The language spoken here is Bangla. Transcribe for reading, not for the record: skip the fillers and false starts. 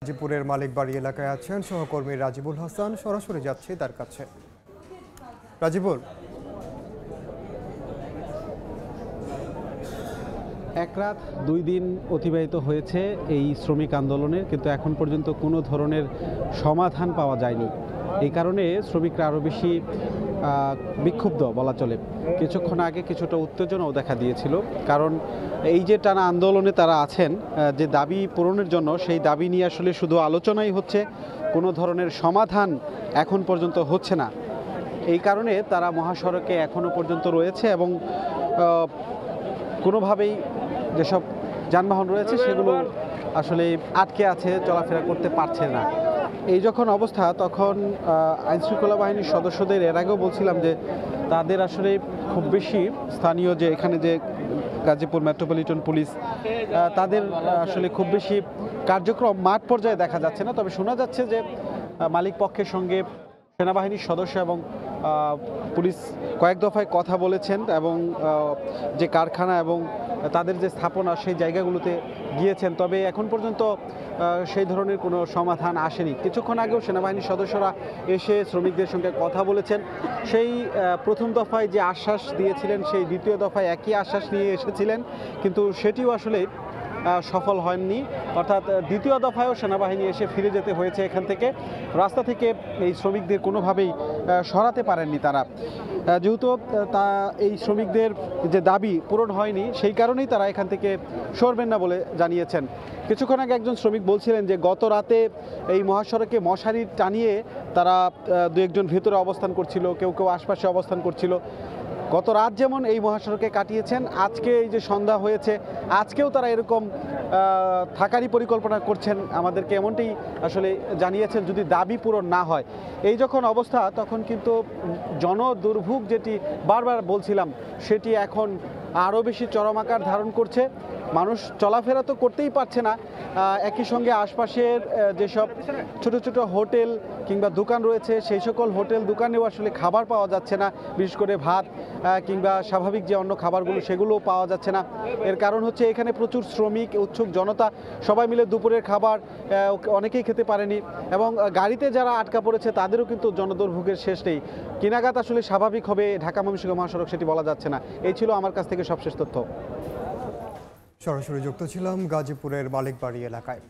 গাজীপুরের মালিকবাড়ি এলাকায় আছেন সহকর্মী রাজিবুল হাসান। সরাসরি যাচ্ছে তার কাছে। রাজিবুল, এক রাত 2 দিন অতিবাহিত হয়েছে এই শ্রমিক আন্দোলনের, কিন্তু এখন পর্যন্ত কোনো ধরনের সমাধান পাওয়া যায়নি। এই কারণে শ্রমিকরা আরও বেশি বিক্ষুব্ধ বলা চলে। কিছুক্ষণ আগে কিছুটা উত্তেজনাও দেখা দিয়েছিল, কারণ এই যে টানা আন্দোলনে তারা আছেন, যে দাবি পূরণের জন্য, সেই দাবি নিয়ে আসলে শুধু আলোচনাই হচ্ছে, কোনো ধরনের সমাধান এখন পর্যন্ত হচ্ছে না। এই কারণে তারা মহাসড়কে এখনও পর্যন্ত রয়েছে এবং কোনোভাবেই যেসব যানবাহন রয়েছে সেগুলো আসলে আটকে আছে, চলাফেরা করতে পারছে না। এই যখন অবস্থা, তখন আইনশৃঙ্খলা বাহিনীর সদস্যদের এর আগেও বলছিলাম যে তাদের আসলে খুব বেশি স্থানীয় যে এখানে যে গাজীপুর মেট্রোপলিটন পুলিশ, তাদের আসলে খুব বেশি কার্যক্রম মাঠ পর্যায়ে দেখা যাচ্ছে না। তবে শোনা যাচ্ছে যে মালিক পক্ষের সঙ্গে সেনাবাহিনীর সদস্য এবং পুলিশ কয়েক দফায় কথা বলেছেন এবং যে কারখানা এবং তাদের যে স্থাপনা সেই জায়গাগুলোতে গিয়েছেন। তবে এখন পর্যন্ত সেই ধরনের কোনো সমাধান আসেনি। কিছুক্ষণ আগেও সেনাবাহিনীর সদস্যরা এসে শ্রমিকদের সঙ্গে কথা বলেছেন। সেই প্রথম দফায় যে আশ্বাস দিয়েছিলেন, সেই দ্বিতীয় দফায় একই আশ্বাস নিয়ে এসেছিলেন, কিন্তু সেটিও আসলে সফল হয়নি। অর্থাৎ দ্বিতীয় দফায়ও সেনাবাহিনী এসে ফিরে যেতে হয়েছে এখান থেকে। রাস্তা থেকে এই শ্রমিকদের কোনোভাবেই সরাতে পারেননি তারা। যেহেতু এই শ্রমিকদের যে দাবি পূরণ হয়নি, সেই কারণেই তারা এখান থেকে সরবেন না বলে জানিয়েছেন। কিছুক্ষণ আগে একজন শ্রমিক বলছিলেন যে গত রাতে এই মহাসড়কে মশারি টানিয়ে তারা 2-1জন ভেতরে অবস্থান করছিল, কেউ কেউ আশপাশে অবস্থান করছিল। গত রাত যেমন এই মহাসড়কে কাটিয়েছেন, আজকে এই যে সন্ধ্যা হয়েছে, আজকেও তারা এরকম থাকারই পরিকল্পনা করছেন, আমাদেরকে এমনটাই আসলে জানিয়েছেন, যদি দাবি পূরণ না হয়। এই যখন অবস্থা, তখন কিন্তু জনদুর্ভোগ যেটি বারবার বলছিলাম, সেটি এখন আরও বেশি চরম আকার ধারণ করছে। মানুষ চলাফেরা তো করতেই পারছে না, একই সঙ্গে আশপাশের যেসব ছোট ছোট হোটেল কিংবা দোকান রয়েছে, সেই সকল হোটেল দোকানেও আসলে খাবার পাওয়া যাচ্ছে না, বিশেষ করে ভাত কিংবা স্বাভাবিক যে অন্য খাবারগুলো সেগুলোও পাওয়া যাচ্ছে না। এর কারণ হচ্ছে এখানে প্রচুর শ্রমিক, উৎসুক জনতা, সবাই মিলে দুপুরের খাবার অনেকেই খেতে পারেনি এবং গাড়িতে যারা আটকা পড়েছে তাদেরও কিন্তু জনদুর্ভোগের শেষ নেই। কিনাগাত আসলে স্বাভাবিক হবে ঢাকা ময়মনসিংহ মহাসড়ক, সেটি বলা যাচ্ছে না। এই ছিল আমার কাছ থেকে সবশেষ তথ্য। সরাসরি যুক্ত ছিলাম গাজীপুরের মালিকবাড়ি এলাকায়।